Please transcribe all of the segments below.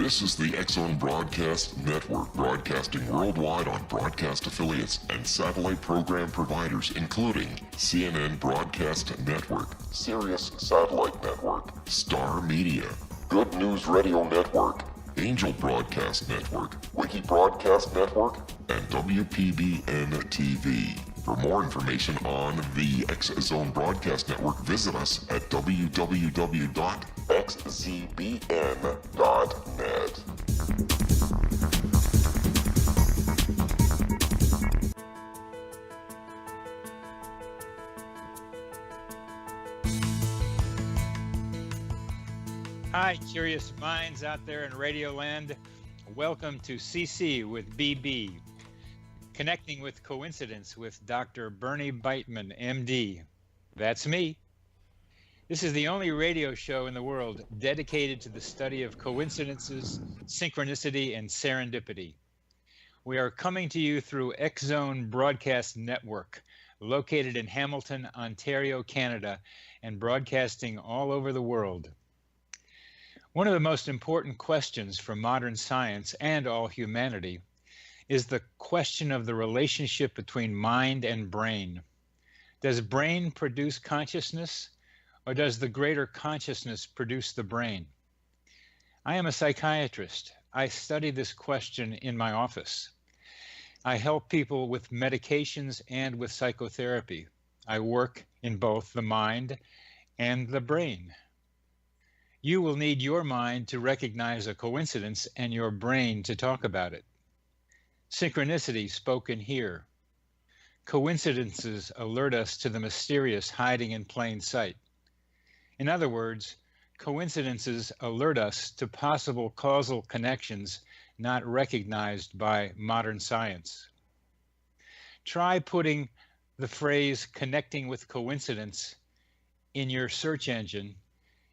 This is the X-Zone Broadcast Network, broadcasting worldwide on broadcast affiliates and satellite program providers, including CNN Broadcast Network, Sirius Satellite Network, Star Media, Good News Radio Network, Angel Broadcast Network, Wiki Broadcast Network, and WPBN TV. For more information on the X-Zone Broadcast Network, visit us at www.xzbn.net. Hi, curious minds out there in Radioland. Welcome to CC with BB, Connecting with Coincidence with Dr. Bernie Beitman, MD. That's me. This is the only radio show in the world dedicated to the study of coincidences, synchronicity, and serendipity. We are coming to you through X-Zone Broadcast Network, located in Hamilton, Ontario, Canada, and broadcasting all over the world. One of the most important questions for modern science and all humanity is the question of the relationship between mind and brain. Does brain produce consciousness, or does the greater consciousness produce the brain? I am a psychiatrist. I study this question in my office. I help people with medications and with psychotherapy. I work in both the mind and the brain. You will need your mind to recognize a coincidence and your brain to talk about it. Synchronicity spoken here. Coincidences alert us to the mysterious hiding in plain sight. In other words, coincidences alert us to possible causal connections not recognized by modern science. Try putting the phrase connecting with coincidence in your search engine,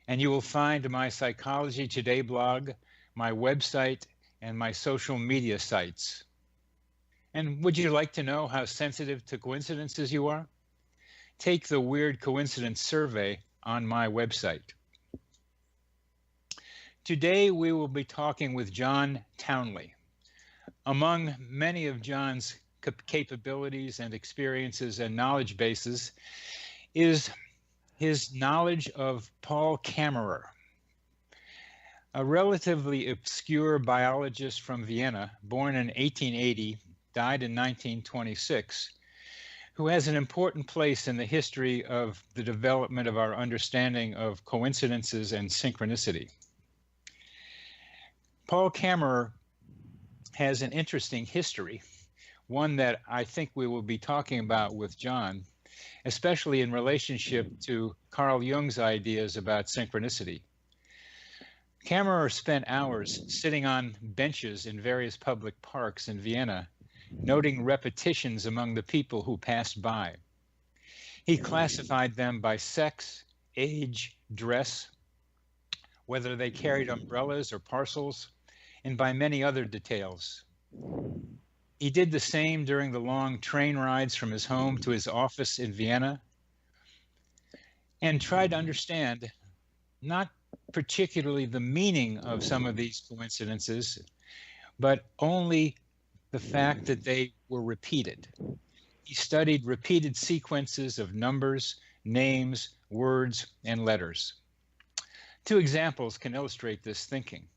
and you will find my Psychology Today blog, my website, and my social media sites. And would you like to know how sensitive to coincidences you are? Take the Weird Coincidence Survey on my website. Today we will be talking with John Townley. Among many of John's capabilities and experiences and knowledge bases is his knowledge of Paul Kammerer, a relatively obscure biologist from Vienna, born in 1880, died in 1926, who has an important place in the history of the development of our understanding of coincidences and synchronicity. Paul Kammerer has an interesting history, one that I think we will be talking about with John, especially in relationship to Carl Jung's ideas about synchronicity. Kammerer spent hours sitting on benches in various public parks in Vienna, noting repetitions among the people who passed by. He classified them by sex, age, dress, whether they carried umbrellas or parcels, and by many other details. He did the same during the long train rides from his home to his office in Vienna, and tried to understand not particularly the meaning of some of these coincidences, but only the fact that they were repeated. He studied repeated sequences of numbers, names, words, and letters. Two examples can illustrate this thinking.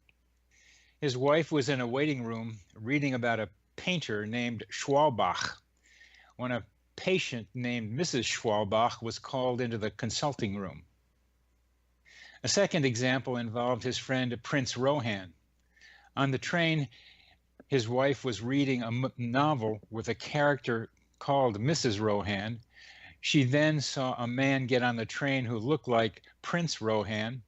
His wife was in a waiting room reading about a painter named Schwalbach when a patient named Mrs. Schwalbach was called into the consulting room. A second example involved his friend Prince Rohan. On the train, his wife was reading a novel with a character called Mrs. Rohan. She then saw a man get on the train who looked like Prince Rohan,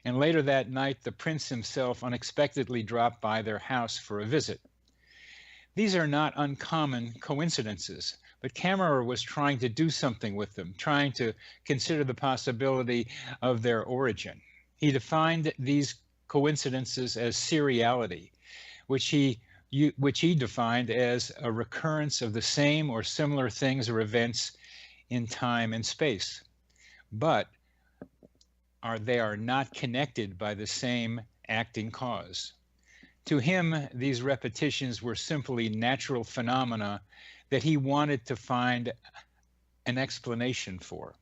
and later that night the prince himself unexpectedly dropped by their house for a visit. These are not uncommon coincidences, but Kammerer was trying to do something with them, trying to consider the possibility of their origin. He defined these coincidences as seriality, which he defined as a recurrence of the same or similar things or events in time and space, but they are not connected by the same acting cause. To him, these repetitions were simply natural phenomena that he wanted to find an explanation for.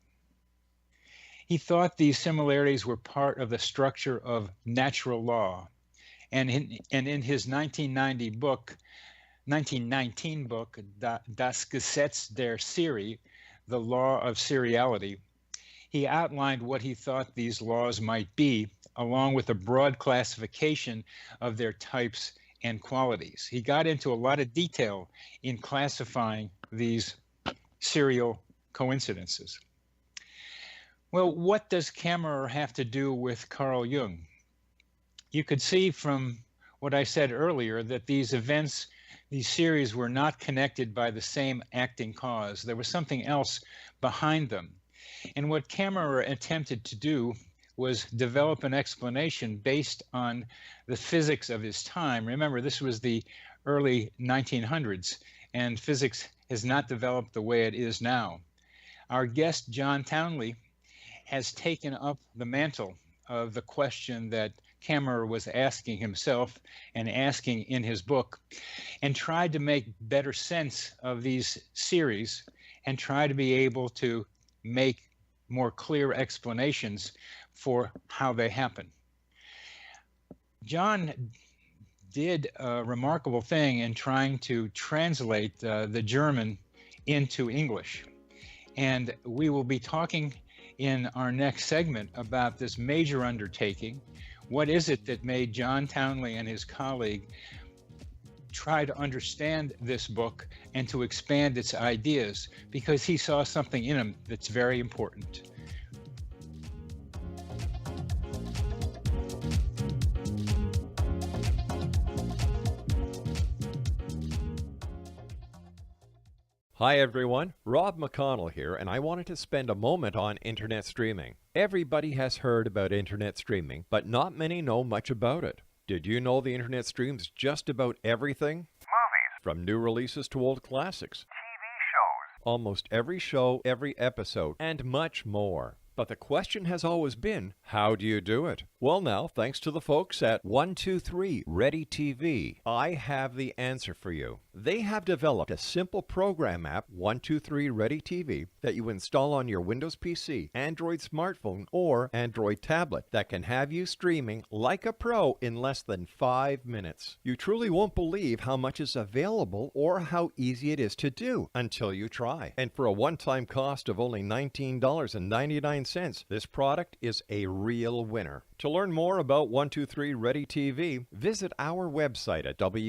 He thought these similarities were part of the structure of natural law. And in his 1919 book, Das Gesetz der Serie, The Law of Seriality, he outlined what he thought these laws might be, along with a broad classification of their types and qualities. He got into a lot of detail in classifying these serial coincidences. Well, what does Kammerer have to do with Carl Jung? You could see from what I said earlier that these events, these series, were not connected by the same acting cause. There was something else behind them. And what Kammerer attempted to do was develop an explanation based on the physics of his time. Remember, this was the early 1900s, and physics has not developed the way it is now. Our guest, John Townley, has taken up the mantle of the question that Kammerer was asking himself and asking in his book, and tried to make better sense of these series and try to be able to make more clear explanations for how they happen. John did a remarkable thing in trying to translate the German into English. And we will be talking in our next segment about this major undertaking. What is it that made John Townley and his colleague try to understand this book and to expand its ideas? Because he saw something in him that's very important. Hi everyone, Rob McConnell here, and I wanted to spend a moment on internet streaming. Everybody has heard about internet streaming, but not many know much about it. Did you know the internet streams just about everything? Movies, From new releases to old classics, TV shows, almost every show, every episode, and much more. But the question has always been, how do you do it? Well now, thanks to the folks at 123 Ready TV, I have the answer for you. They have developed a simple program app, 123 Ready TV, that you install on your Windows PC, Android smartphone, or Android tablet that can have you streaming like a pro in less than 5 minutes. You truly won't believe how much is available or how easy it is to do until you try. And for a one-time cost of only $19.99, this product is a real winner. To learn more about 123 Ready TV, visit our website at www.xzbn.net.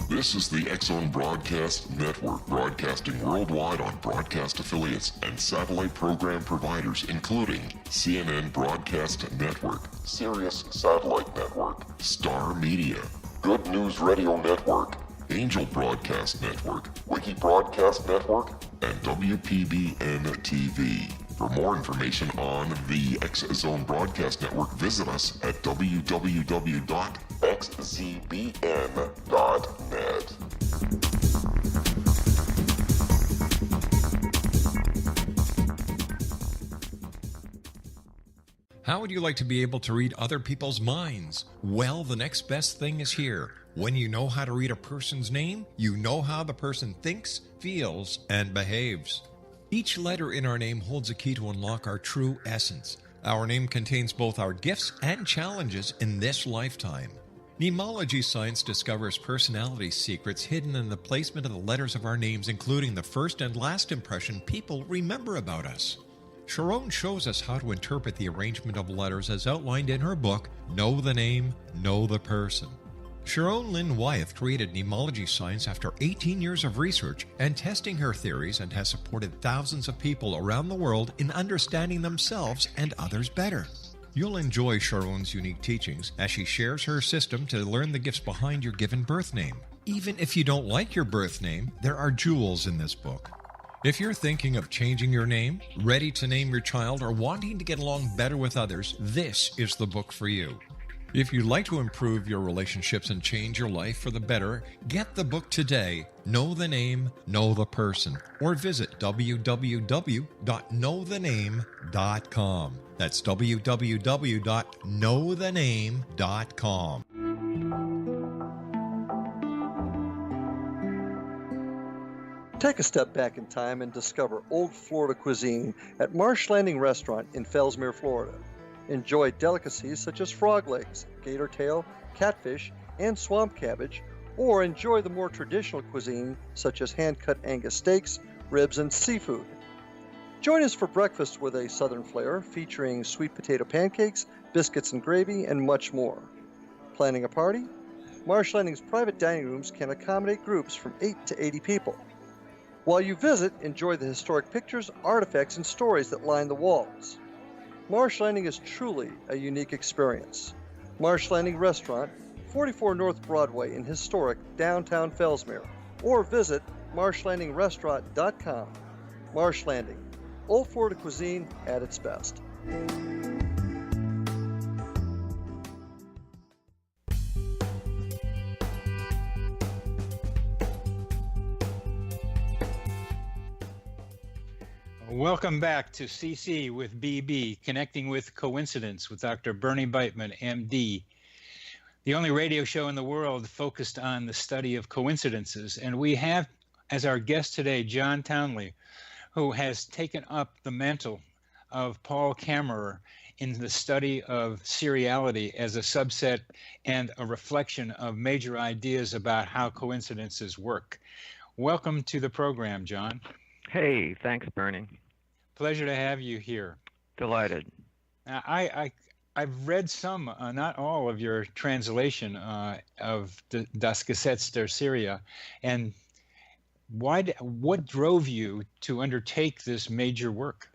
This is the X-Zone Broadcast Network, broadcasting worldwide on broadcast affiliates and satellite program providers, including CNN Broadcast Network, Sirius Satellite Network, Star Media, Good News Radio Network, Angel Broadcast Network, Wiki Broadcast Network, and WPBN TV. For more information on the X-Zone Broadcast Network, visit us at www.xzbn.net. How would you like to be able to read other people's minds? Well, the next best thing is here. When you know how to read a person's name, you know how the person thinks, feels, and behaves. Each letter in our name holds a key to unlock our true essence. Our name contains both our gifts and challenges in this lifetime. Mnemology science discovers personality secrets hidden in the placement of the letters of our names, including the first and last impression people remember about us. Sharon shows us how to interpret the arrangement of letters as outlined in her book, Know the Name, Know the Person. Sharon Lynn Wyeth created mnemology science after 18 years of research and testing her theories, and has supported thousands of people around the world in understanding themselves and others better. You'll enjoy Sharon's unique teachings as she shares her system to learn the gifts behind your given birth name. Even if you don't like your birth name, there are jewels in this book. If you're thinking of changing your name, ready to name your child, or wanting to get along better with others, this is the book for you. If you'd like to improve your relationships and change your life for the better, get the book today, Know the Name, Know the Person, or visit www.knowthename.com. That's www.knowthename.com. Take a step back in time and discover old Florida cuisine at Marsh Landing Restaurant in Fellsmere, Florida. Enjoy delicacies such as frog legs, gator tail, catfish, and swamp cabbage, or enjoy the more traditional cuisine such as hand-cut Angus steaks, ribs, and seafood. Join us for breakfast with a southern flair featuring sweet potato pancakes, biscuits and gravy, and much more. Planning a party? Marsh Landing's private dining rooms can accommodate groups from 8 to 80 people. While you visit, enjoy the historic pictures, artifacts, and stories that line the walls. Marsh Landing is truly a unique experience. Marsh Landing Restaurant, 44 North Broadway in historic downtown Fellsmere, or visit marshlandingrestaurant.com. Marsh Landing, old Florida cuisine at its best. Welcome back to CC with BB, Connecting with Coincidence with Dr. Bernie Beitman, MD, the only radio show in the world focused on the study of coincidences. And we have as our guest today, John Townley, who has taken up the mantle of Paul Kammerer in the study of seriality as a subset and a reflection of major ideas about how coincidences work. Welcome to the program, John. Hey, thanks, Bernie. Pleasure to have you here. Delighted. I've read some, not all, of your translation of Das Gesetz der Serie, and what drove you to undertake this major work,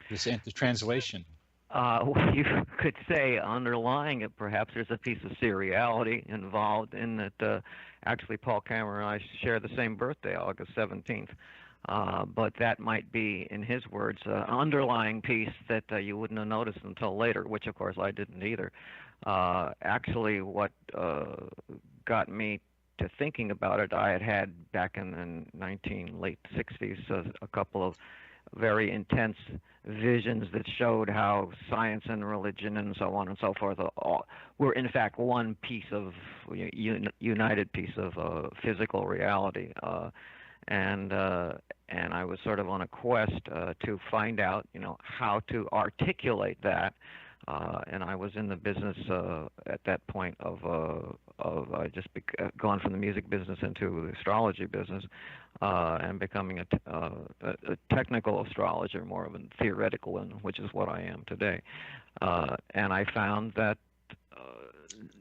the translation? You could say underlying it, perhaps there's a piece of seriality involved in that. Actually, Paul Kammerer and I share the same birthday, August 17th. But that might be, in his words, an underlying piece that you wouldn't have noticed until later, which, of course, I didn't either. Actually, what got me to thinking about it, I had back in the late 60s, a couple of very intense visions that showed how science and religion and so on and so forth were, in fact, one piece of, united piece of physical reality. And I was sort of on a quest to find out, how to articulate that. And I was in the business at that point of I just gone from the music business into the astrology business, and becoming a technical astrologer, more of a theoretical one, which is what I am today. And I found that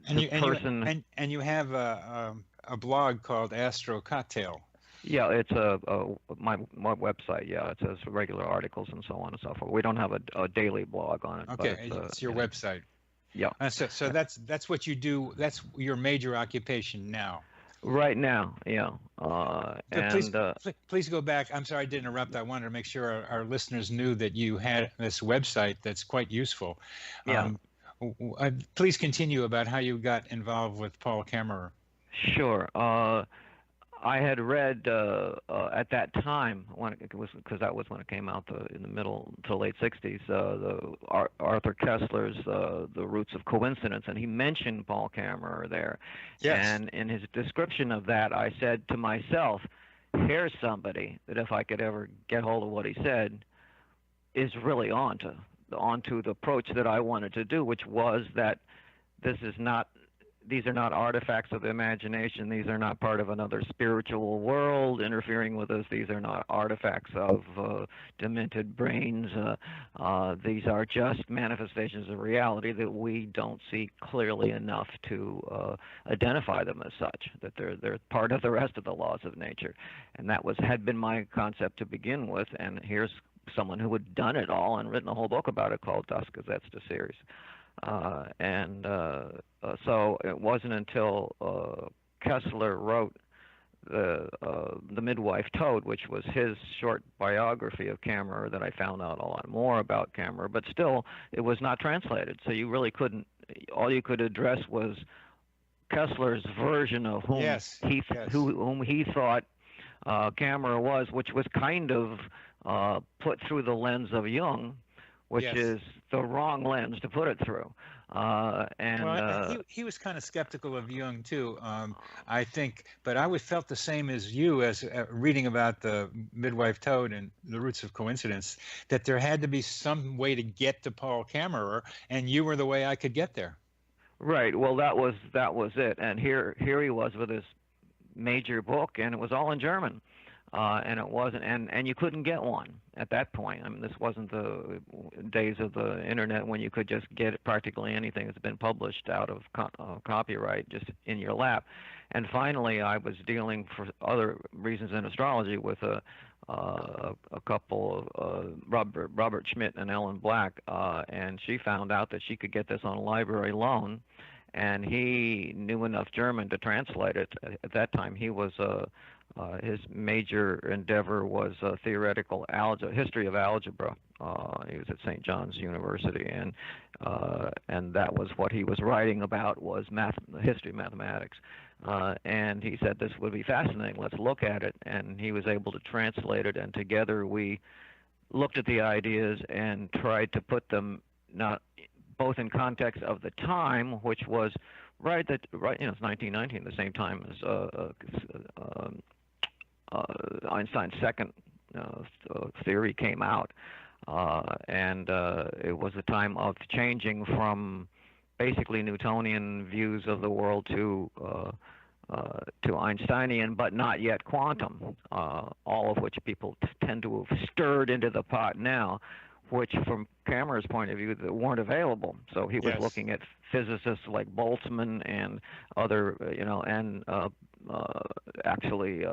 you have a blog called Astro Cocktail. Yeah, it's my website. Yeah, it says regular articles and so on and so forth. We don't have a daily blog on it. Okay, but it's your website. Yeah. So that's what you do. That's your major occupation now. Right now, yeah. Please go back. I'm sorry I did interrupt. I wanted to make sure our listeners knew that you had this website that's quite useful. Yeah. Please continue about how you got involved with Paul Kammerer. Sure. I had read at that time, because that was when it came out in the middle to late 60s, Arthur Kessler's The Roots of Coincidence, and he mentioned Paul Kammerer there. Yes. And in his description of that, I said to myself, here's somebody that if I could ever get hold of what he said, is really onto the approach that I wanted to do, which was that these are not artifacts of the imagination. These are not part of another spiritual world interfering with us. These are not artifacts of demented brains. These are just manifestations of reality that we don't see clearly enough to identify them as such, that they're part of the rest of the laws of nature. And that had been my concept to begin with. And here's someone who had done it all and written a whole book about it called Das Gesetz der Serie. So it wasn't until Kessler wrote the Midwife Toad, which was his short biography of Kammerer, that I found out a lot more about Kammerer. But still, it was not translated, so you really couldn't all you could address was Kessler's version of whom Yes. whom he thought camera was, which was kind of put through the lens of Jung, which Yes. is the wrong lens to put it through. He was kind of skeptical of Jung too, I think, but I always felt the same as you, as reading about the midwife toad and the roots of coincidence, that there had to be some way to get to Paul Kammerer, and you were the way I could get there. Right. Well, that was it. And here he was with his major book, and it was all in German. And it wasn't, and you couldn't get one at that point. I mean, this wasn't the days of the internet when you could just get practically anything that's been published out of copyright just in your lap. And finally, I was dealing for other reasons in astrology with a couple of Robert Schmidt and Ellen Black, and she found out that she could get this on a library loan, and he knew enough German to translate it. At that time, he was his major endeavor was theoretical algebra, history of algebra. He was at St. John's University, and that was what he was writing about, was the history of mathematics. And he said, this would be fascinating, let's look at it. And he was able to translate it, and together we looked at the ideas and tried to put them not both in context of the time, which was it's 1919, the same time as Einstein's second theory came out, and it was a time of changing from basically Newtonian views of the world to Einsteinian, but not yet quantum, all of which people tend to have stirred into the pot now, which from Kammerer's point of view that weren't available. So he was looking at physicists like Boltzmann and other, and actually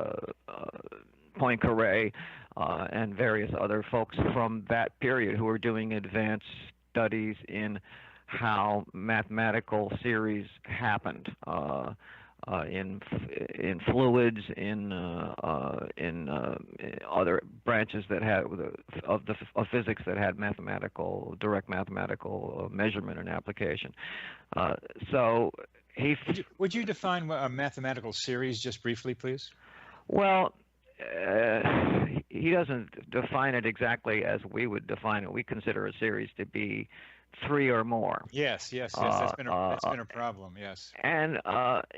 Poincaré and various other folks from that period who were doing advanced studies in how mathematical series happened in fluids, in other branches that had of physics that had direct mathematical measurement and application. So he. Would you define a mathematical series just briefly, please? Well, he doesn't define it exactly as we would define it. We consider a series to be 3 or more. Yes. That's been a problem. Yes. And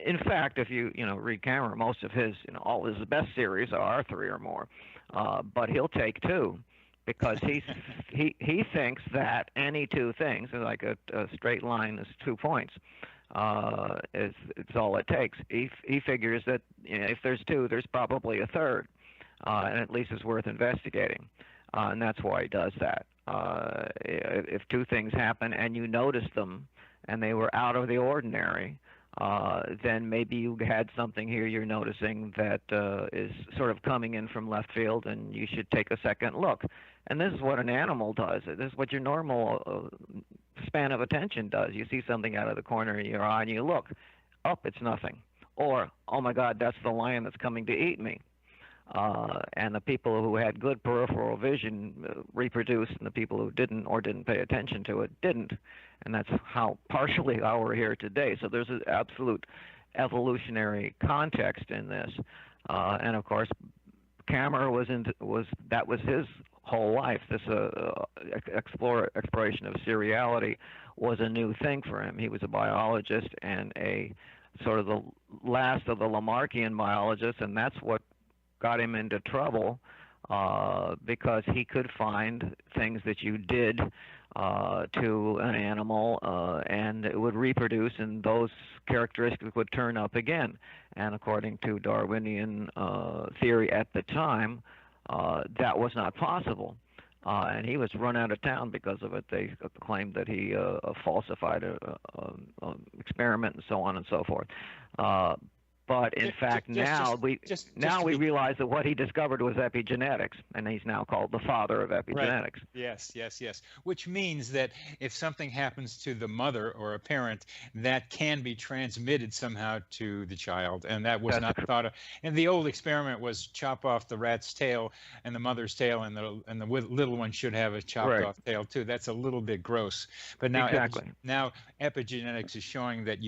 in fact, if you read Kammerer, most of his all his best series are 3 or more, but he'll take 2 because he thinks that any 2 things, like a straight line is 2 points. It's all it takes. He figures that if there's 2, there's probably a third, and at least it's worth investigating, and that's why he does that. If 2 things happen and you notice them and they were out of the ordinary, then maybe you had something here you're noticing that is sort of coming in from left field, and you should take a second look. And this is what an animal does. This is what your normal span of attention does. You see something out of the corner of your eye and you look. Up, it's nothing. Or, oh my God, that's the lion that's coming to eat me. And the people who had good peripheral vision reproduced, and the people who didn't or didn't pay attention to it didn't. And that's partially how we're here today. So there's an absolute evolutionary context in this. And of course, Kammerer that was his whole life. This exploration of seriality was a new thing for him. He was a biologist and a sort of the last of the Lamarckian biologists, and that's what got him into trouble, because he could find things that you did to an animal, and it would reproduce, and those characteristics would turn up again. And according to Darwinian theory at the time, that was not possible. And he was run out of town because of it. They claimed that he falsified an experiment and so on and so forth. But in fact, now we realize that what he discovered was epigenetics, and he's now called the father of epigenetics. Right. Yes. Which means that if something happens to the mother or a parent, that can be transmitted somehow to the child, and that was not thought of. And the old experiment was chop off the rat's tail and the mother's tail, and the little one should have a chopped off tail too. That's a little bit gross. But now, now epigenetics is showing that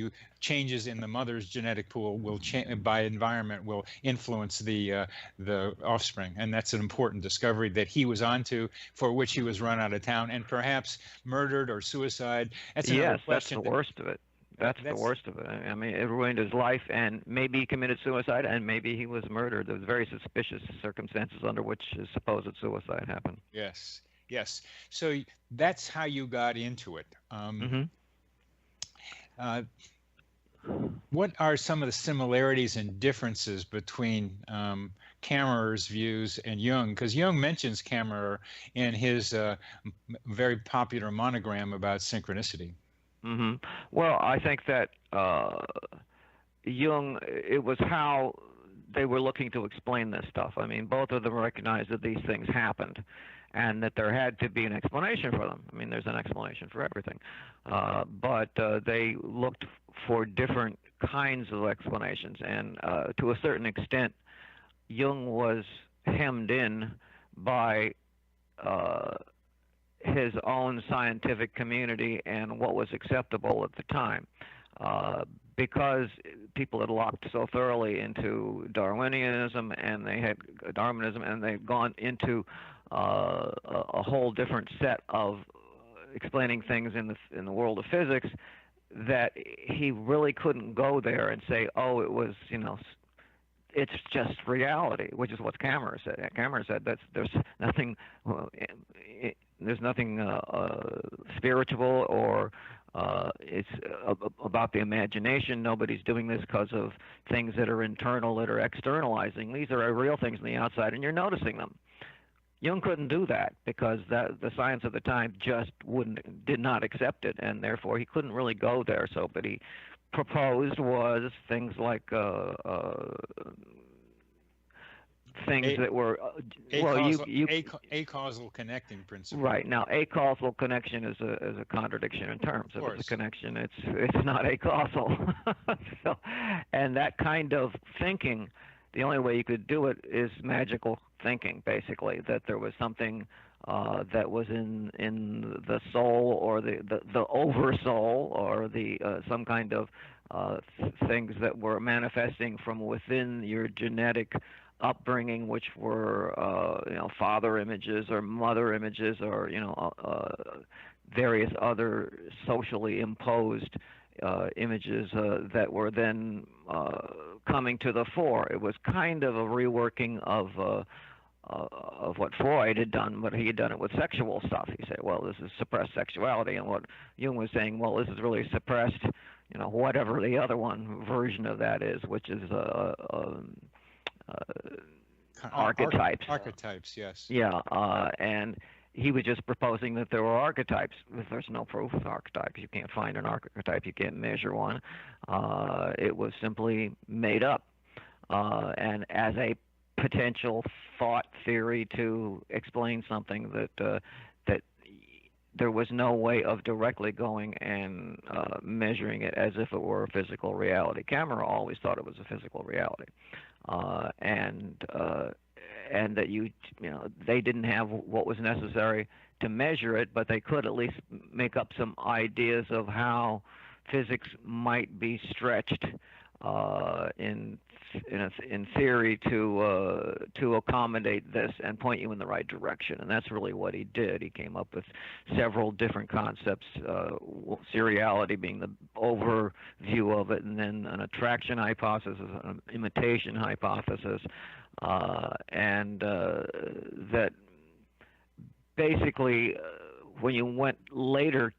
changes in the mother's genetic pool will by environment will influence the offspring, and that's an important discovery that he was onto, for which he was run out of town and perhaps murdered or suicide. That's another question. That's the worst of it. That's the worst of it. I mean, it ruined his life, and maybe he committed suicide, and maybe he was murdered. There was very suspicious circumstances under which his supposed suicide happened. Yes. So that's how you got into it. What are some of the similarities and differences between Kammerer's views and Jung? Because Jung mentions Kammerer in his very popular monogram about synchronicity. Well, I think that Jung, it was how they were looking to explain this stuff. I mean, both of them recognized that these things happened and that there had to be an explanation for them. I mean, there's an explanation for everything. But they looked for different kinds of explanations. And to a certain extent, Jung was hemmed in by his own scientific community and what was acceptable at the time. Because people had locked so thoroughly into Darwinism, and they'd gone into a whole different set of explaining things in the world of physics, that he really couldn't go there and say, oh, it was, it's just reality, which is what Kammerer said. Kammerer said that there's nothing spiritual or it's about the imagination. Nobody's doing this because of things that are internal, that are externalizing. These are real things on the outside, and you're noticing them. Jung couldn't do that because the science of the time just did not accept it, and therefore he couldn't really go there. So, but he proposed was things like things that were a causal connecting principle. Right. Now, a causal connection is a contradiction in terms. If it's a connection, it's not a causal. So, and that kind of thinking, the only way you could do it is magical thinking, basically, that there was something that was in the soul, or the oversoul, or the some kind of things that were manifesting from within your genetic upbringing, which were father images or mother images, or various other socially imposed images that were then coming to the fore. It was kind of a reworking of what Freud had done, but he had done it with sexual stuff. He said, well, this is suppressed sexuality, and what Jung was saying, well, this is really suppressed, whatever the other one version of that is, which is archetypes. Archetypes, yes. Yeah, and he was just proposing that there were archetypes. There's no proof of archetypes. You can't find an archetype. You can't measure one. It was simply made up. And as a potential thought theory to explain something that there was no way of directly going and measuring it as if it were a physical reality. Kammerer always thought it was a physical reality. And that they didn't have what was necessary to measure it, but they could at least make up some ideas of how physics might be stretched in theory to accommodate this and point you in the right direction. And that's really what he did. He came up with several different concepts, seriality being the overview of it, and then an attraction hypothesis, an imitation hypothesis, and that basically when you went later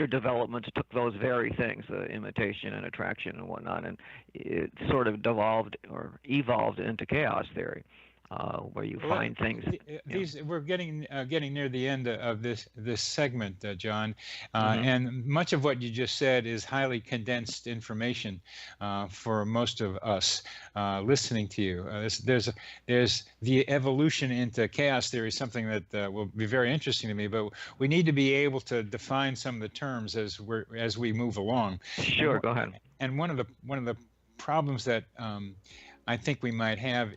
developments took those very things, imitation and attraction and whatnot, and it sort of evolved into chaos theory. where you Well, find things. these we're getting near the end of this segment, John, Mhm. and much of what you just said is highly condensed information for most of us listening to you. There's the evolution into chaos theory, something that will be very interesting to me. But we need to be able to define some of the terms as we move along. Sure, go ahead. And one of the problems that I think we might have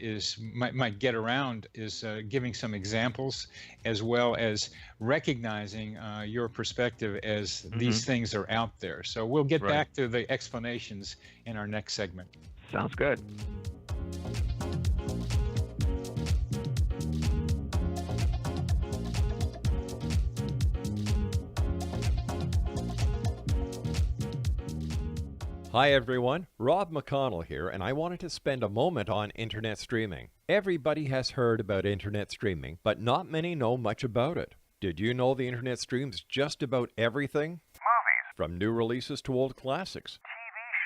might get around is giving some examples, as well as recognizing your perspective as these things are out there. So we'll get Right. back to the explanations in our next segment. Sounds good. Hi everyone, Rob McConnell here, and I wanted to spend a moment on internet streaming. Everybody has heard about internet streaming, but not many know much about it. Did you know the internet streams just about everything? Movies, From new releases to old classics. TV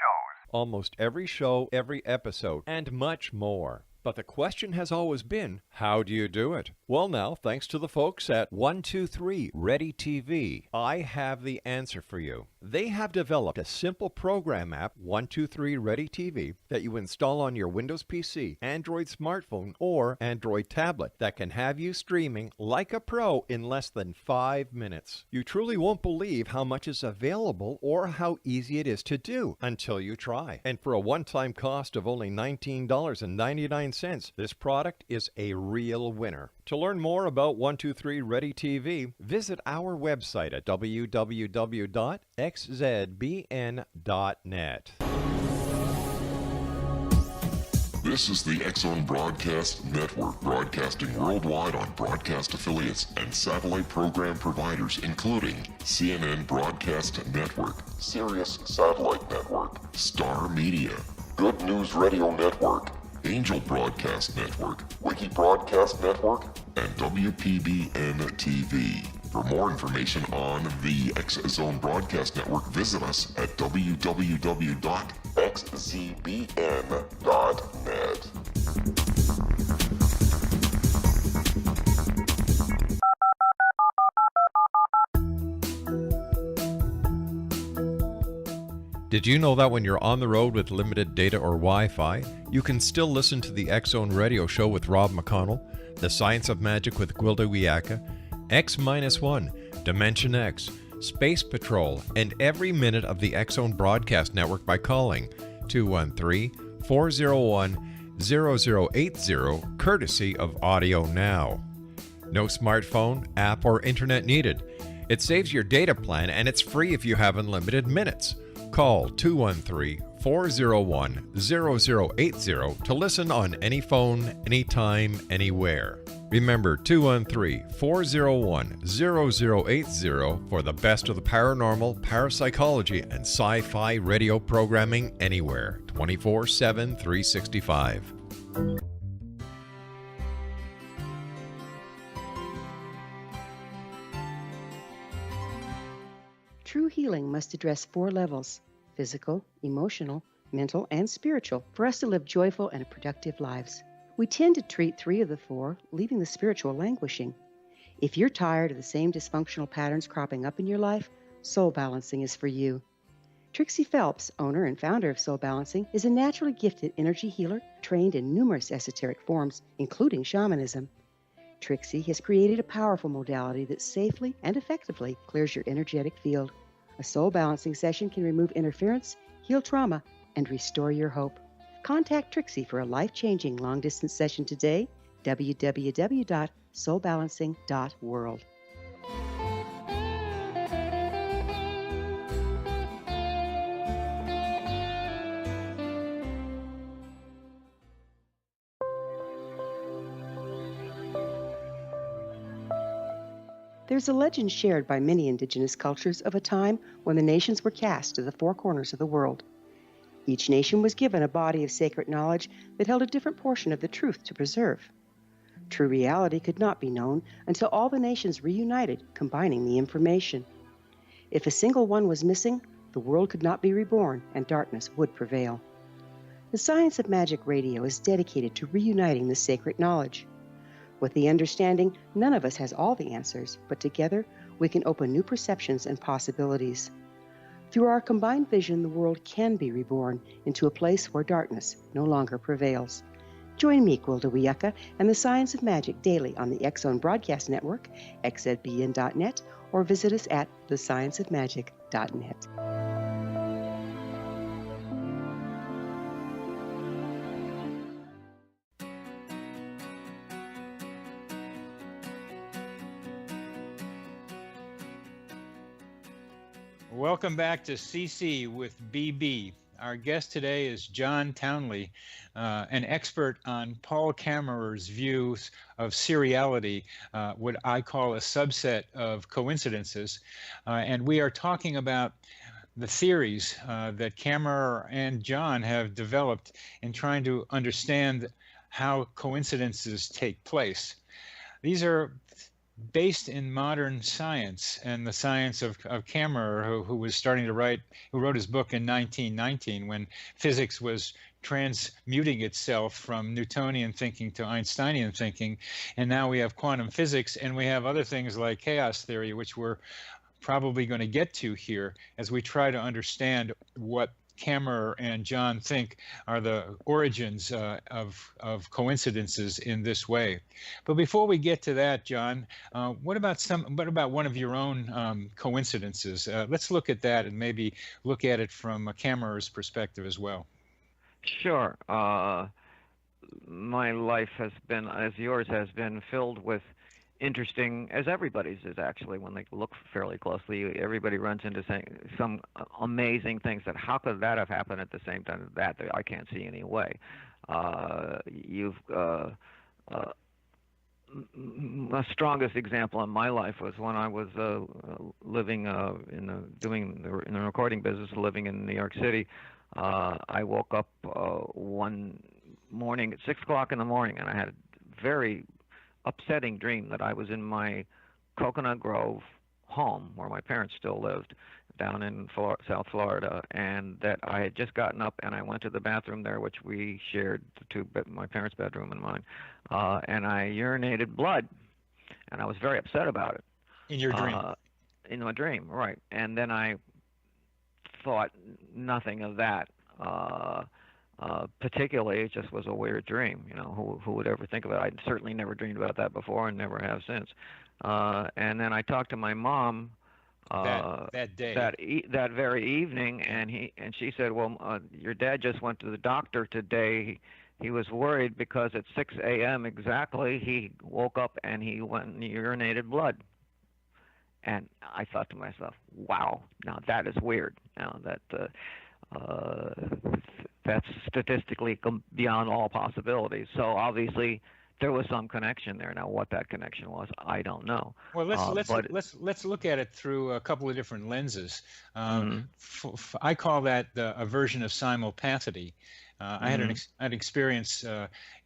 shows, Almost every show, every episode, and much more. But the question has always been, how do you do it? Well now, thanks to the folks at 123 Ready TV, I have the answer for you. They have developed a simple program app, 123 Ready TV, that you install on your Windows PC, Android smartphone, or Android tablet that can have you streaming like a pro in less than 5 minutes. You truly won't believe how much is available or how easy it is to do until you try. And for a one-time cost of only $19.99, this product is a real winner. To learn more about 123 Ready TV, visit our website at www.xzbn.net. This is the X-Zone Broadcast Network, broadcasting worldwide on broadcast affiliates and satellite program providers, including CNN Broadcast Network, Sirius Satellite Network, Star Media, Good News Radio Network, Angel Broadcast Network, Wiki Broadcast Network, and WPBN TV. For more information on the X-Zone Broadcast Network, visit us at www.xzbn.net. Did you know that when you're on the road with limited data or Wi-Fi, you can still listen to the X-Zone Radio Show with Rob McConnell, The Science of Magic with Gwilda Wiyaka, X-1, Dimension X, Space Patrol, and every minute of the X-Zone Broadcast Network by calling 213-401-0080, courtesy of Audio Now. No smartphone, app, or internet needed. It saves your data plan and it's free if you have unlimited minutes. Call 213-401-0080 to listen on any phone, anytime, anywhere. Remember 213-401-0080 for the best of the paranormal, parapsychology, and sci-fi radio programming anywhere, 24/7, 365. True healing must address 4 levels: physical, emotional, mental, and spiritual, for us to live joyful and productive lives. We tend to treat 3 of the 4, leaving the spiritual languishing. If you're tired of the same dysfunctional patterns cropping up in your life, Soul Balancing is for you. Trixie Phelps, owner and founder of Soul Balancing, is a naturally gifted energy healer trained in numerous esoteric forms, including shamanism. Trixie has created a powerful modality that safely and effectively clears your energetic field. A soul balancing session can remove interference, heal trauma, and restore your hope. Contact Trixie for a life-changing long-distance session today, www.soulbalancing.world. There's a legend shared by many indigenous cultures of a time when the nations were cast to the 4 corners of the world. Each nation was given a body of sacred knowledge that held a different portion of the truth to preserve. True reality could not be known until all the nations reunited, combining the information. If a single one was missing, the world could not be reborn and darkness would prevail. The Science of Magic Radio is dedicated to reuniting the sacred knowledge. With the understanding, none of us has all the answers, but together we can open new perceptions and possibilities. Through our combined vision, the world can be reborn into a place where darkness no longer prevails. Join me, Gwilda Wiyaka, and the Science of Magic daily on the X Zone Broadcast Network, xzbn.net, or visit us at thescienceofmagic.net. Welcome back to CC with BB. Our guest today is John Townley, an expert on Paul Kammerer's views of seriality, what I call a subset of coincidences. And we are talking about the theories that Kammerer and John have developed in trying to understand how coincidences take place. These are based in modern science and the science of Kammerer, who was starting to write, who wrote his book in 1919 when physics was transmuting itself from Newtonian thinking to Einsteinian thinking. And now we have quantum physics, and we have other things like chaos theory, which we're probably going to get to here as we try to understand what Kammerer and John think are the origins of coincidences in this way. But before we get to that, John, what about one of your own coincidences? Let's look at that and maybe look at it from Kammerer's perspective as well. Sure. My life has been, as yours has been, filled with interesting, as everybody's is actually, when they look fairly closely, everybody runs into some amazing things that how could that have happened at the same time as that I can't see any way. The strongest example in my life was when I was living in the recording business, living in New York City. I woke up one morning at 6 o'clock in the morning, and I had a very upsetting dream that I was in my Coconut Grove home where my parents still lived down in South Florida, and that I had just gotten up and I went to the bathroom there, which we shared, my parents' bedroom and mine, and I urinated blood, and I was very upset about it. In your dream? In my dream, right. And then I thought nothing of that. Particularly, it just was a weird dream. You know, who would ever think of it? I'd certainly never dreamed about that before, and never have since. And then I talked to my mom that day, that very evening, and she said, "Well, your dad just went to the doctor today. He was worried because at 6 a.m. exactly, he woke up and he went and urinated blood." And I thought to myself, "Wow, now that is weird. Now that's statistically beyond all possibilities." So obviously there was some connection there. Now what that connection was, I don't know. Well, let's look at it through a couple of different lenses. I call that a version of simulpathity. I had an experience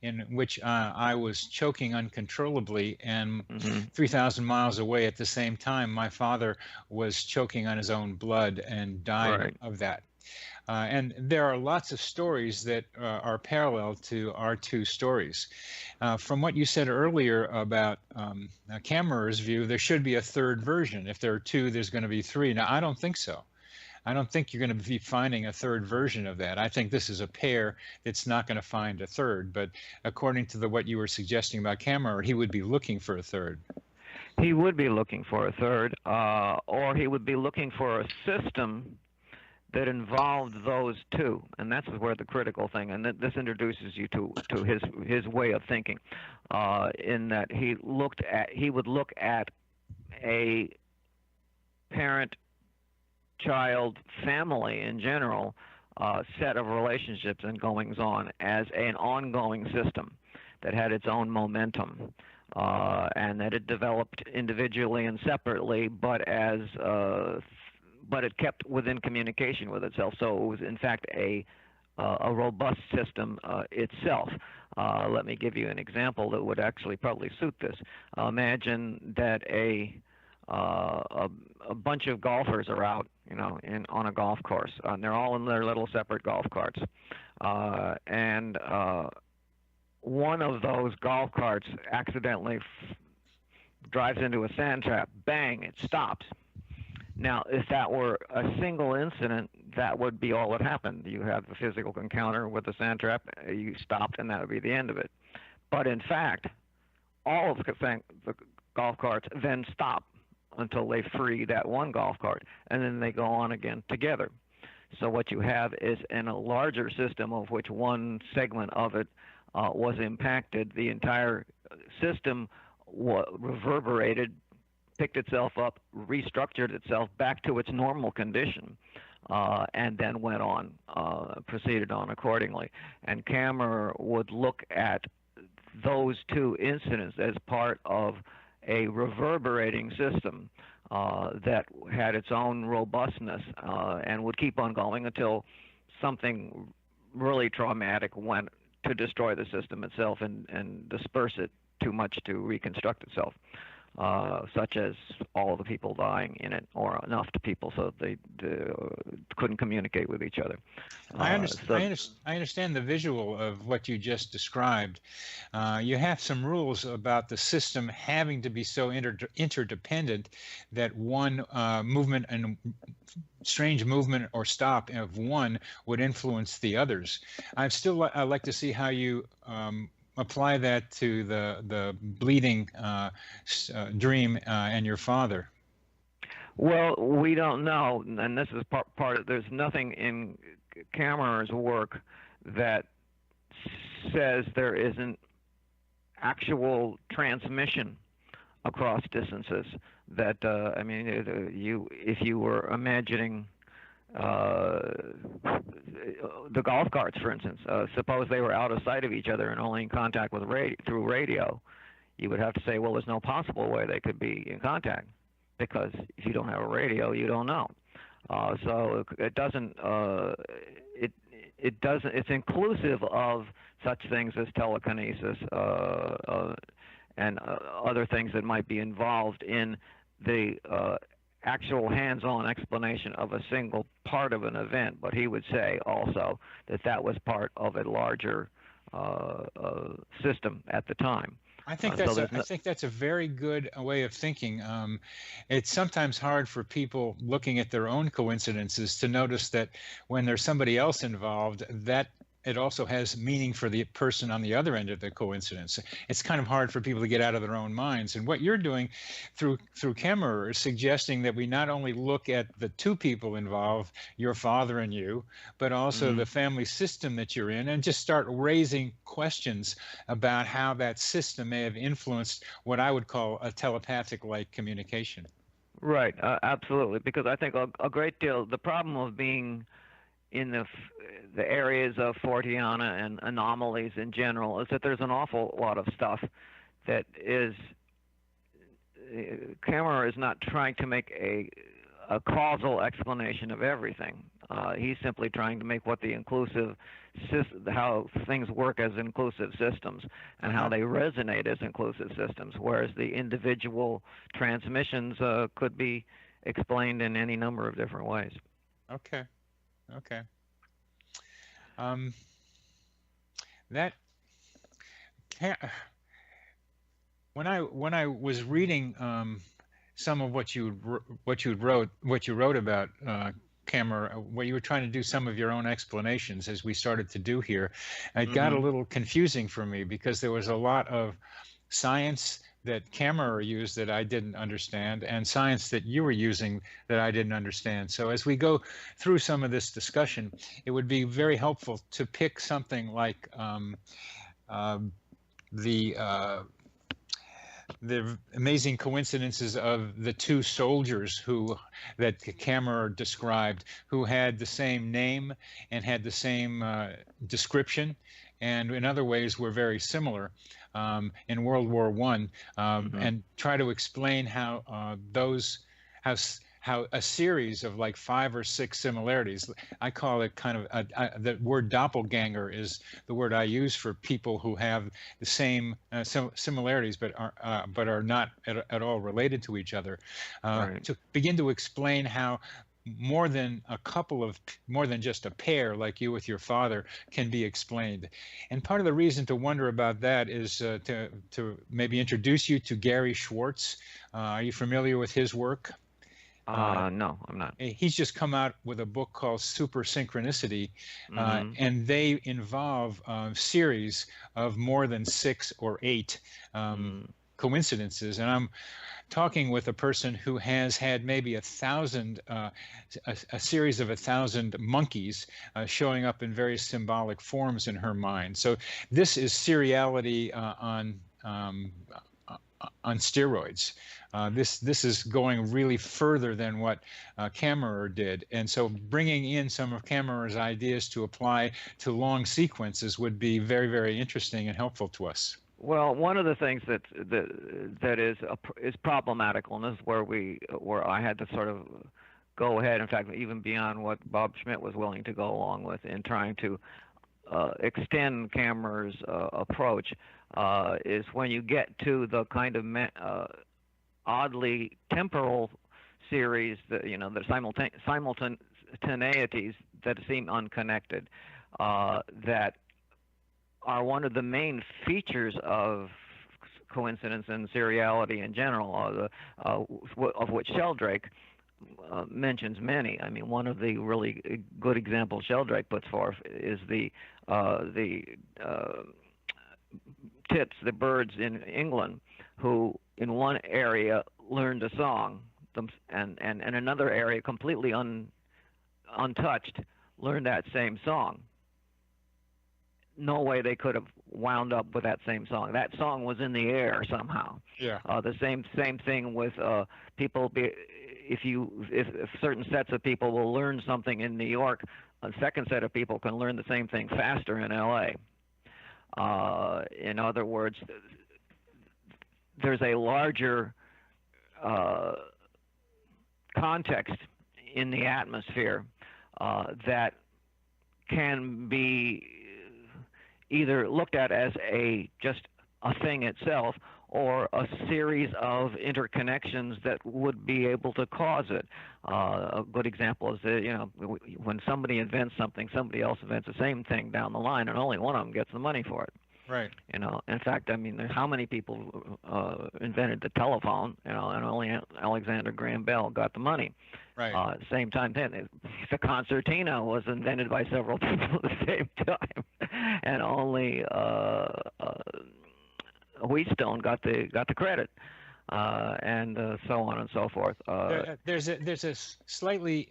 in which I was choking uncontrollably, and 3,000 miles away at the same time, my father was choking on his own blood and died of that. And there are lots of stories that are parallel to our two stories. From what you said earlier about Kammerer's view, there should be a third version. If there are two, there's going to be three. Now, I don't think so. I don't think you're going to be finding a third version of that. I think this is a pair that's not going to find a third. But according to what you were suggesting about Kammerer, he would be looking for a third. He would be looking for a third, or he would be looking for a system that involved those two, and that's where the critical thing. And this introduces you to his way of thinking, in that he would look at a parent, child, family in general, set of relationships and goings on as an ongoing system that had its own momentum, and that it developed individually and separately, but it kept within communication with itself. So it was, in fact, a robust system itself. Let me give you an example that would actually probably suit this. Imagine that a a bunch of golfers are out, on a golf course. And they're all in their little separate golf carts. And one of those golf carts accidentally drives into a sand trap. Bang, it stops. Now, if that were a single incident, that would be all that happened. You have a physical encounter with the sand trap, you stopped, and that would be the end of it. But in fact, all of the golf carts then stop until they free that one golf cart, and then they go on again together. So what you have is, in a larger system of which one segment of it was impacted, the entire system reverberated, picked itself up, restructured itself back to its normal condition, and then went on, proceeded on accordingly. And Kammerer would look at those two incidents as part of a reverberating system that had its own robustness and would keep on going until something really traumatic went to destroy the system itself and disperse it too much to reconstruct itself, such as all the people dying in it, or enough to people so they couldn't communicate with each other. I understand the visual of what you just described. You have some rules about the system having to be so interdependent that one movement and strange movement or stop of one would influence the others. I'd like to see how you apply that to the bleeding dream and your father. Well, we don't know, and this is part of. There's nothing in Kammerer's work that says there isn't actual transmission across distances. That if you were imagining the golf carts, for instance, suppose they were out of sight of each other and only in contact with through radio, you would have to say, well, there's no possible way they could be in contact, because if you don't have a radio, you don't know. So it doesn't. It doesn't. It's inclusive of such things as telekinesis and other things that might be involved in the actual hands-on explanation of a single part of an event. But he would say also that was part of a larger system at the time. I think that's a very good way of thinking. It's sometimes hard for people looking at their own coincidences to notice that when there's somebody else involved, that it also has meaning for the person on the other end of the coincidence. It's kind of hard for people to get out of their own minds. And what you're doing through Kammerer is suggesting that we not only look at the two people involved, your father and you, but also the family system that you're in, and just start raising questions about how that system may have influenced what I would call a telepathic-like communication. Right, absolutely. Because I think a great deal, the problem of being in the areas of Forteana and anomalies in general is that there's an awful lot of stuff that is. Kammerer is not trying to make a causal explanation of everything. He's simply trying to make what the inclusive how things work as inclusive systems and how they resonate as inclusive systems, whereas the individual transmissions could be explained in any number of different ways. Okay. When I was reading some of what you wrote about Kammerer, where you were trying to do some of your own explanations, as we started to do here, it got a little confusing for me, because there was a lot of science that Kammerer used that I didn't understand, and science that you were using that I didn't understand. So as we go through some of this discussion, it would be very helpful to pick something like the amazing coincidences of the two soldiers that Kammerer described, who had the same name and had the same description, and in other ways were very similar in World War I, and try to explain how how a series of like 5 or 6 similarities. I call it kind of the word doppelganger is the word I use for people who have the same similarities but are not at all related to each other. Right. To begin to explain how more than just a pair like you with your father can be explained. And part of the reason to wonder about that is to maybe introduce you to Gary Schwartz. Are you familiar with his work? No, I'm not. He's just come out with a book called Super Synchronicity, and they involve series of more than 6 or 8 coincidences. And I'm talking with a person who has had maybe 1,000, a series of 1,000 monkeys showing up in various symbolic forms in her mind. So this is seriality on steroids. This is going really further than what Kammerer did. And so bringing in some of Kammerer's ideas to apply to long sequences would be very, very interesting and helpful to us. Well, one of the things that is problematical, and this is where I had to sort of go ahead, in fact, even beyond what Bob Schmidt was willing to go along with in trying to extend Kammerer's approach, is when you get to the kind of oddly temporal series, the simultaneities that seem unconnected, that are one of the main features of coincidence and seriality in general, of which Sheldrake mentions many. I mean, one of the really good examples Sheldrake puts forth is the tits, the birds in England, who in one area learned a song, and in another area completely untouched learned that same song. No way they could have wound up with that same song. That song was in the air somehow. Yeah. The same thing with people. If certain sets of people will learn something in New York, a second set of people can learn the same thing faster in L.A. In other words, there's a larger context in the atmosphere that can be either looked at as just a thing itself, or a series of interconnections that would be able to cause it. A good example is that, when somebody invents something, somebody else invents the same thing down the line, and only one of them gets the money for it. Right. In fact, I mean, how many people invented the telephone, and only Alexander Graham Bell got the money. Right. At the same time, the concertina was invented by several people at the same time, and only Wheatstone got the credit, and so on and so forth. There's a slightly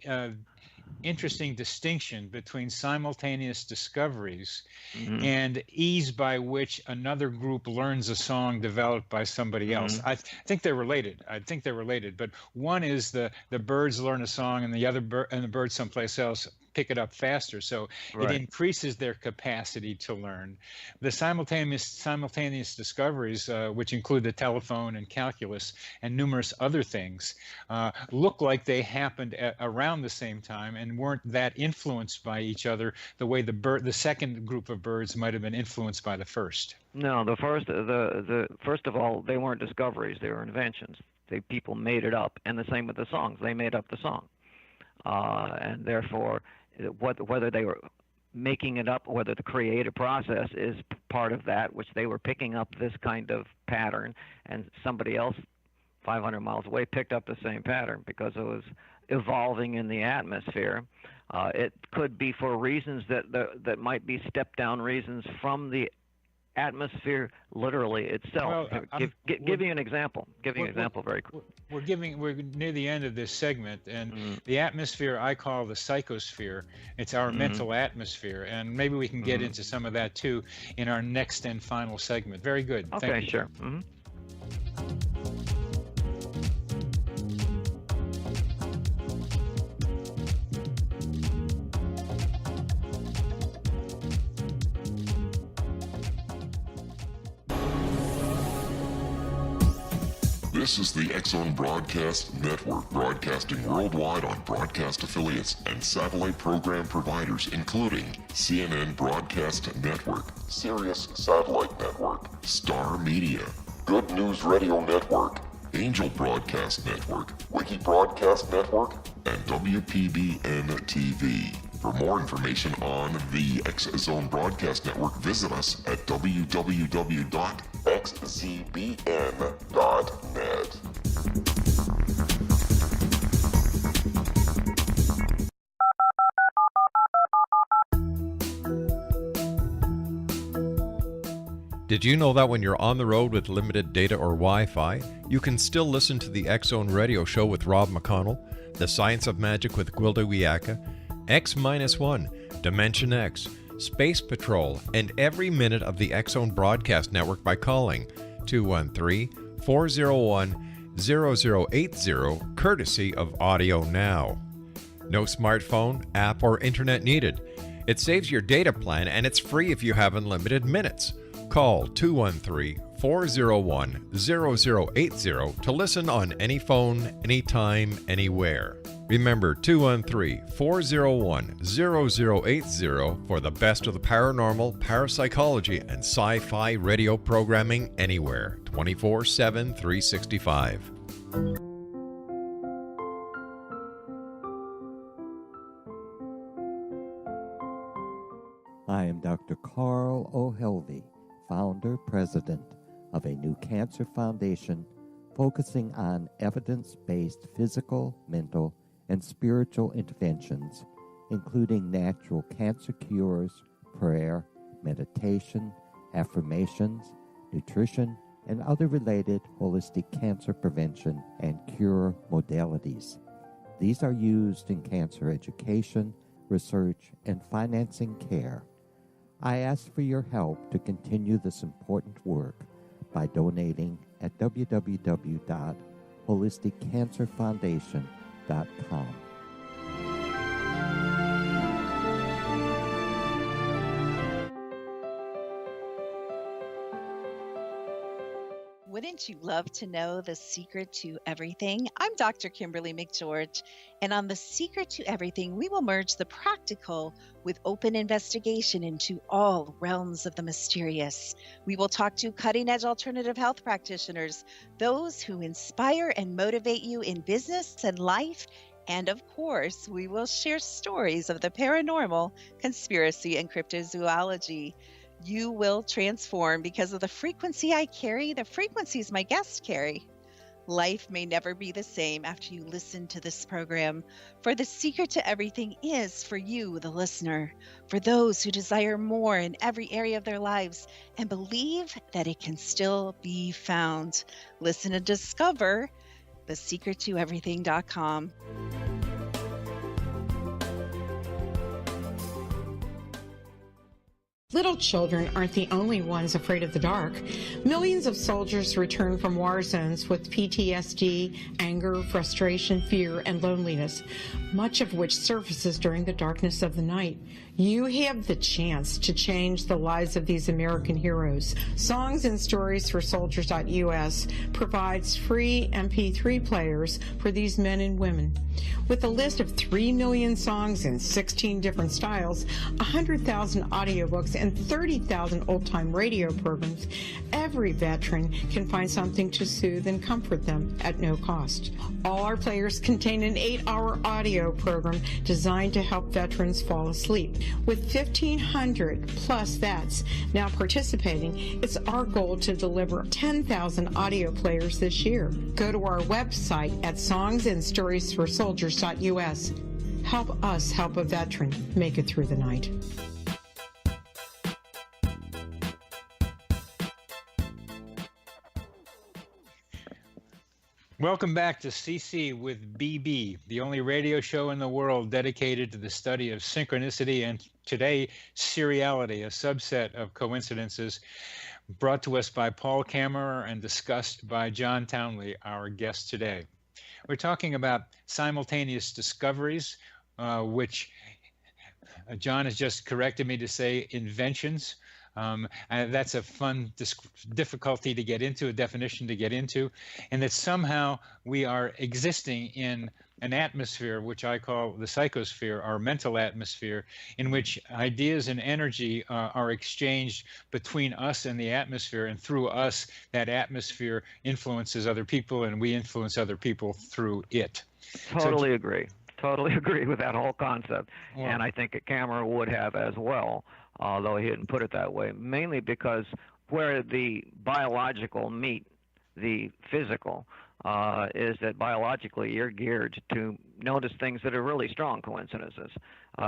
interesting distinction between simultaneous discoveries and ease by which another group learns a song developed by somebody else. I think they're related. But one is the birds learn a song, and the birds someplace else pick it up faster, so it increases their capacity to learn. The simultaneous discoveries, which include the telephone and calculus and numerous other things, look like they happened around the same time and weren't that influenced by each other the way the second group of birds might have been influenced by the first. No, the first of all, they weren't discoveries; they were inventions. People made it up, and the same with the songs. They made up the song, and therefore, whether they were making it up, whether the creative process is part of that, which they were picking up this kind of pattern, and somebody else 500 miles away picked up the same pattern because it was evolving in the atmosphere. It could be for reasons that might be step-down reasons from the atmosphere literally itself. Well, give you an example. Give you an example very quick. We're near the end of this segment, and the atmosphere I call the psychosphere. It's our mental atmosphere, and maybe we can get into some of that too in our next and final segment. Very good. Okay, Thank you. sure. This is the X-Zone Broadcast Network, broadcasting worldwide on broadcast affiliates and satellite program providers, including CNN Broadcast Network, Sirius Satellite Network, Star Media, Good News Radio Network, Angel Broadcast Network, Wiki Broadcast Network, and WPBN TV. For more information on the X-Zone Broadcast Network, visit us at www.xzbn.net. Did you know that when you're on the road with limited data or Wi-Fi, you can still listen to the X-Zone Radio Show with Rob McConnell, The Science of Magic with Gwilda Wiyaka, X-1, Dimension X, Space Patrol, and every minute of the X-Zone Broadcast Network by calling 213-401-0080, courtesy of Audio Now. No smartphone, app, or internet needed. It saves your data plan, and it's free if you have unlimited minutes. Call 213-401-0080 to listen on any phone, anytime, anywhere. Remember 213-401-0080 for the best of the paranormal, parapsychology, and sci-fi radio programming anywhere, 24/7, 365. I am Dr. Carl O'Helvey, founder, president of a new cancer foundation focusing on evidence-based physical, mental, and spiritual interventions, including natural cancer cures, prayer, meditation, affirmations, nutrition, and other related holistic cancer prevention and cure modalities. These are used in cancer education, research, and financing care. I ask for your help to continue this important work by donating at www.holisticcancerfoundation.com. Wouldn't you love to know the secret to everything? I'm Dr. Kimberly McGeorge, and on The Secret to Everything, we will merge the practical with open investigation into all realms of the mysterious. We will talk to cutting-edge alternative health practitioners, those who inspire and motivate you in business and life, and of course, we will share stories of the paranormal, conspiracy, and cryptozoology. You will transform because of the frequency I carry, the frequencies my guests carry. Life may never be the same after you listen to this program, for the secret to everything is for you, the listener, for those who desire more in every area of their lives and believe that it can still be found. Listen and discover thesecrettoeverything.com. Little children aren't the only ones afraid of the dark. Millions of soldiers return from war zones with PTSD, anger, frustration, fear, and loneliness, much of which surfaces during the darkness of the night. You have the chance to change the lives of these American heroes. Songs and Stories for Soldiers.us provides free MP3 players for these men and women. With a list of 3 million songs in 16 different styles, 100,000 audiobooks, and 30,000 old-time radio programs, every veteran can find something to soothe and comfort them at no cost. All our players contain an 8-hour audio program designed to help veterans fall asleep. With 1,500 plus vets now participating, it's our goal to deliver 10,000 audio players this year. Go to our website at songsandstoriesforsoldiers.us. Help us help a veteran make it through the night. Welcome back to CC with BB, the only radio show in the world dedicated to the study of synchronicity and today seriality, a subset of coincidences, brought to us by Paul Kammerer and discussed by John Townley, our guest today. We're talking about simultaneous discoveries, which John has just corrected me to say inventions. And that's a fun difficulty to get into, a definition to get into, and that somehow we are existing in an atmosphere which I call the psychosphere, our mental atmosphere, in which ideas and energy are exchanged between us and the atmosphere, and through us, that atmosphere influences other people, and we influence other people through it. Totally agree. Totally agree with that whole concept. Well, And I think a camera would have as well, although he didn't put it that way, mainly because where the biological meet the physical is that biologically you're geared to notice things that are really strong coincidences.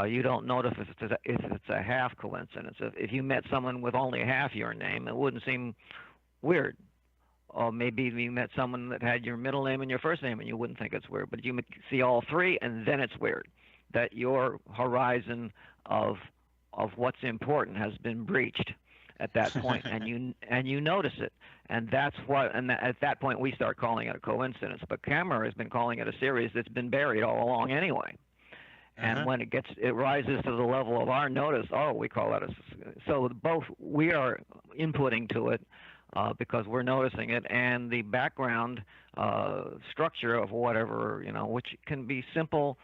You don't notice if it's a half coincidence. If you met someone with only half your name, it wouldn't seem weird. Or maybe you met someone that had your middle name and your first name, and you wouldn't think it's weird. But you see all three, and then it's weird. That your horizon of what's important has been breached at that point, and you notice it. And that's what. And at that point, we start calling it a coincidence. But Kammerer has been calling it a series that's been buried all along anyway. And when it rises to the level of our notice, we call that so both we are inputting to it. Because we're noticing it, and the background structure of whatever, which can be simple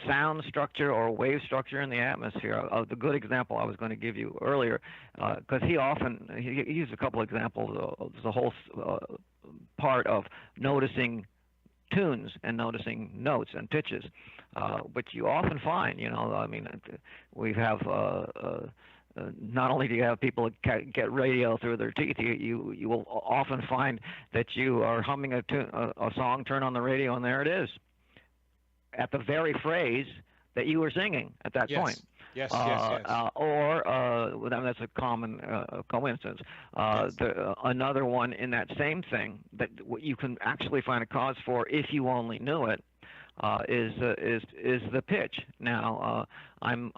sound structure or wave structure in the atmosphere. The good example I was going to give you earlier, because he used a couple examples of the whole part of noticing tunes and noticing notes and pitches, which you often find, we have not only do you have people get radio through their teeth, you will often find that you are humming a song, turn on the radio, and there it is, at the very phrase that you were singing at that point. Yes. Or that's a common coincidence. Another one in that same thing that you can actually find a cause for if you only knew it is the pitch. Now I'm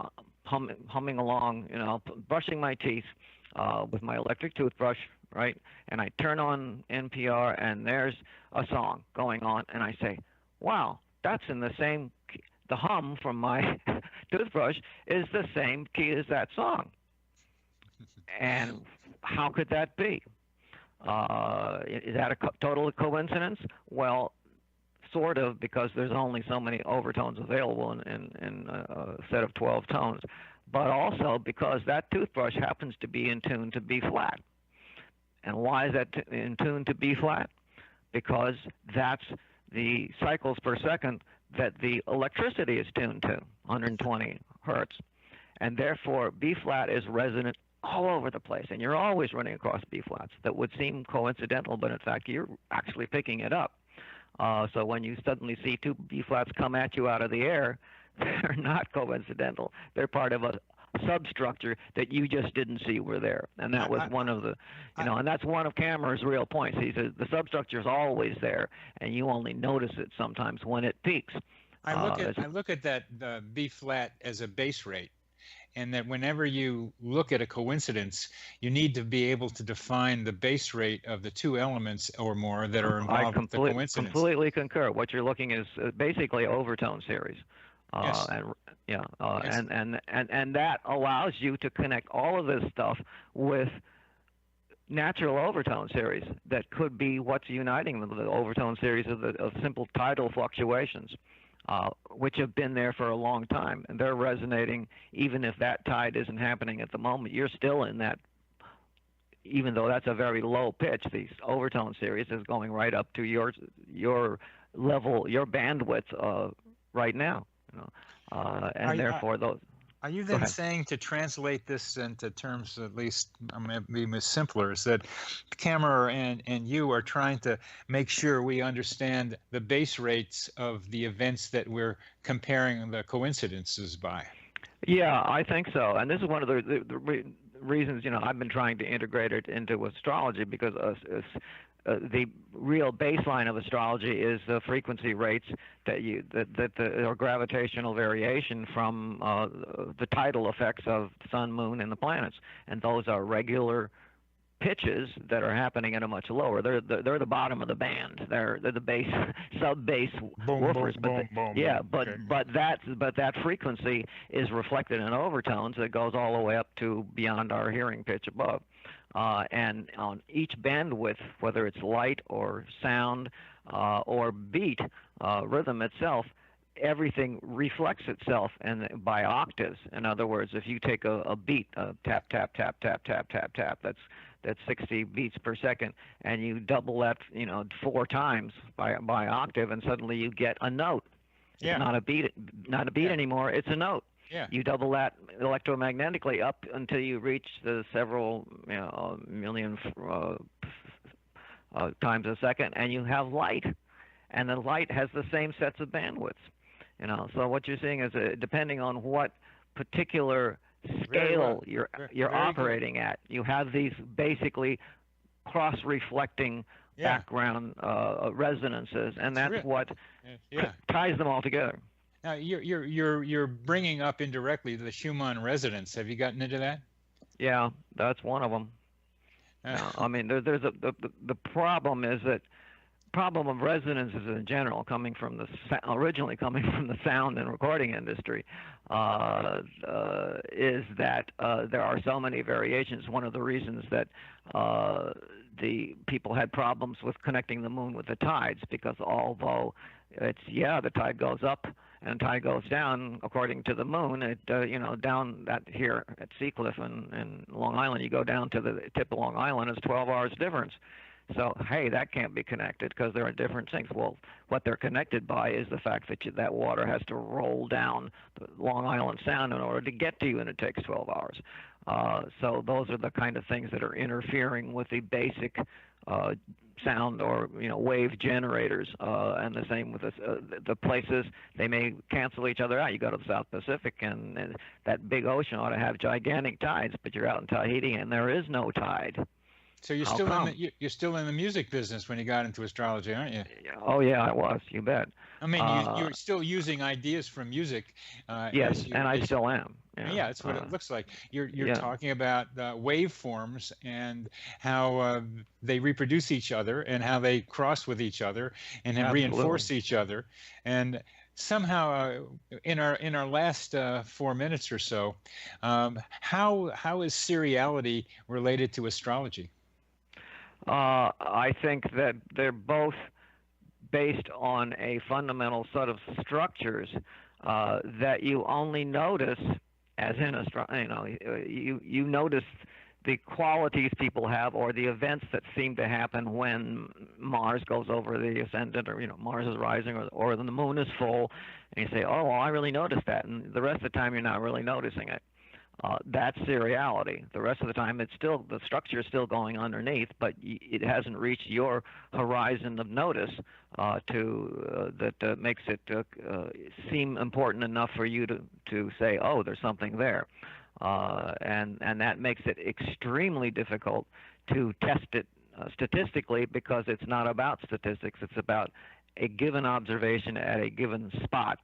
humming along, brushing my teeth with my electric toothbrush, right? And I turn on NPR, and there's a song going on, and I say, wow, that's in the same key. The hum from my toothbrush is the same key as that song. And how could that be? Is that a total coincidence? Well, sort of, because there's only so many overtones available in a set of 12 tones, but also because that toothbrush happens to be in tune to B flat. And why is that in tune to B flat? Because that's the cycles per second that the electricity is tuned to, 120 hertz. And therefore, B flat is resonant all over the place, and you're always running across B flats that would seem coincidental, but in fact, you're actually picking it up. So when you suddenly see two B flats come at you out of the air, they're not coincidental. They're part of a substructure that you just didn't see were there. And that was one of the, and that's one of Kammerer's real points. He says the substructure is always there, and you only notice it sometimes when it peaks. I look at that B flat as a base rate. And that whenever you look at a coincidence, you need to be able to define the base rate of the two elements or more that are involved with the coincidence. I completely concur. What you're looking is basically overtone series. Yes. And that allows you to connect all of this stuff with natural overtone series that could be what's uniting them, the overtone series of simple tidal fluctuations. Which have been there for a long time, and they're resonating even if that tide isn't happening at the moment. You're still in that, even though that's a very low pitch. These overtone series is going right up to your level, your bandwidth right now. Therefore those. Are you then saying, to translate this into terms at least maybe simpler, is that Kammerer and you are trying to make sure we understand the base rates of the events that we're comparing the coincidences by? Yeah, I think so. And this is one of the reasons, I've been trying to integrate it into astrology, because the real baseline of astrology is the frequency rates or gravitational variation from the tidal effects of the sun, moon, and the planets, and those are regular pitches that are happening at a much lower. They're the bottom of the band. They're the bass sub bass woofers. But that frequency is reflected in overtones that goes all the way up to beyond our hearing pitch above. And on each bandwidth, whether it's light or sound or beat, rhythm itself, everything reflects itself and by octaves. In other words, if you take a beat, tap, tap, tap, tap, tap, tap, tap, that's 60 beats per second, and you double that, 4 times by octave, and suddenly you get a note. Yeah. It's not a beat anymore. It's a note. Yeah. You double that electromagnetically up until you reach the several million times a second, and you have light. And the light has the same sets of bandwidths. So what you're seeing is depending on what particular scale you're operating at, you have these basically cross-reflecting background resonances, and that's what ties them all together. Now you're bringing up indirectly the Schumann resonance. Have you gotten into that? Yeah, that's one of them. I mean, there's the problem is that problem of resonances in general, originally coming from the sound and recording industry, is that there are so many variations. One of the reasons that the people had problems with connecting the moon with the tides, because although the tide goes up and tide goes down according to the moon, it down that here at Seacliff and Long Island, you go down to the tip of Long Island, it's 12 hours difference. So, hey, that can't be connected because there are different things. Well, what they're connected by is the fact that that water has to roll down the Long Island Sound in order to get to you, and it takes 12 hours. So those are the kind of things that are interfering with the basic sound or wave generators. And the same with the places, they may cancel each other out. You go to the South Pacific, and that big ocean ought to have gigantic tides, but you're out in Tahiti, and there is no tide. So you're still in the music business when you got into astrology, aren't you? Oh yeah, I was. You bet. I mean, you're still using ideas from music. Yes, and I still am. Yeah, that's what it looks like. You're talking about waveforms and how they reproduce each other and how they cross with each other and reinforce each other. And somehow, in our last 4 minutes or so, how is seriality related to astrology? I think that they're both based on a fundamental set of structures that you only notice, as in you notice the qualities people have or the events that seem to happen when Mars goes over the ascendant, or Mars is rising, or the moon is full, and you say, oh, well, I really noticed that, and the rest of the time you're not really noticing it. That's seriality. The rest of the time, the structure is still going underneath, but it hasn't reached your horizon of notice that makes it seem important enough for you to say, oh, there's something there, and that makes it extremely difficult to test it statistically, because it's not about statistics. It's about a given observation at a given spot.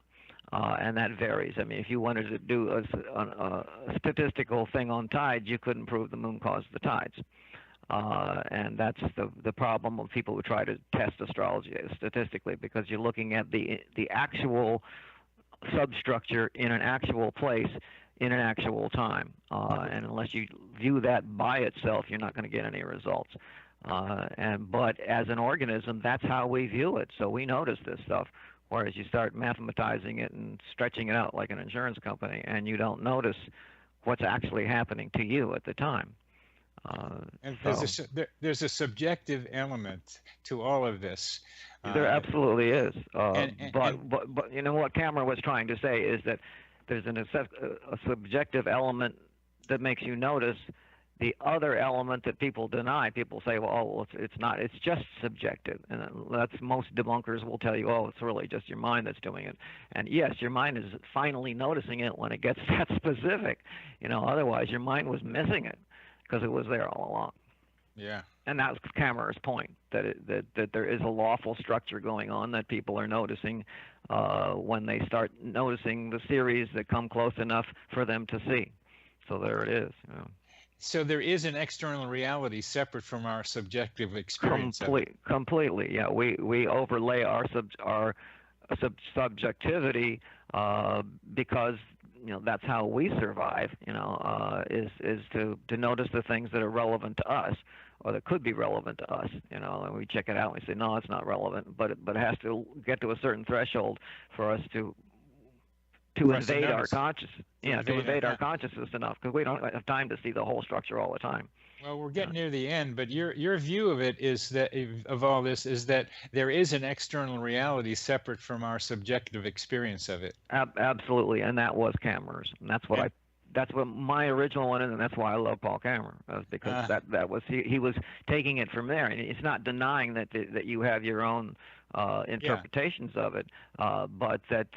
And that varies. I mean, if you wanted to do a statistical thing on tides, you couldn't prove the moon caused the tides. And that's the problem of people who try to test astrology statistically, because you're looking at the actual substructure in an actual place in an actual time. And unless you view that by itself, you're not going to get any results. But as an organism, that's how we view it. So we notice this stuff. Whereas you start mathematizing it and stretching it out like an insurance company, and you don't notice what's actually happening to you at the time. And there's a subjective element to all of this. There absolutely is. But what Cameron was trying to say is that there's a subjective element that makes you notice. The other element that people deny, people say, well, it's not, it's just subjective. And that's, most debunkers will tell you, oh, it's really just your mind that's doing it. And yes, your mind is finally noticing it when it gets that specific. Otherwise your mind was missing it because it was there all along. Yeah. And that's Kammerer's point, that there is a lawful structure going on that people are noticing when they start noticing the series that come close enough for them to see. So there it is. So there is an external reality separate from our subjective experience. Completely, yeah. We overlay our subjectivity because that's how we survive. Is to notice the things that are relevant to us, or that could be relevant to us. And we check it out and we say, no, it's not relevant. But it has to get to a certain threshold for us to invade our consciousness. To invade our consciousness enough, because we don't have time to see the whole structure all the time. Well, we're getting near the end, but your view of it is that of all this is that there is an external reality separate from our subjective experience of it. Absolutely, and that was Cameron's, and that's what my original one is, and that's why I love Paul Cameron, because that was he was taking it from there, and it's not denying that you have your own interpretations of it, but that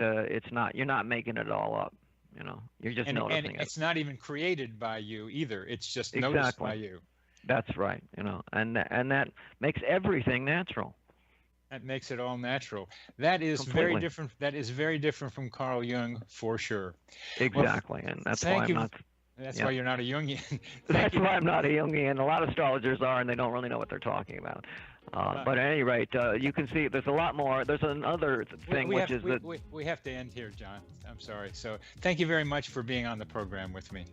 you're not making it all up. You're just noticing it. And it's not even created by you either. It's just noticed by you. That's right. And that makes everything natural. That makes it all natural. That is Completely. very different. That is very different from Carl Jung, for sure. Exactly, and that's why I'm not. That's why you're not a Jungian. That's why I'm not a Jungian. A lot of astrologers are, and they don't really know what they're talking about. But at any rate, you can see there's a lot more. There's another thing, we have to end here, John. I'm sorry. So thank you very much for being on the program with me.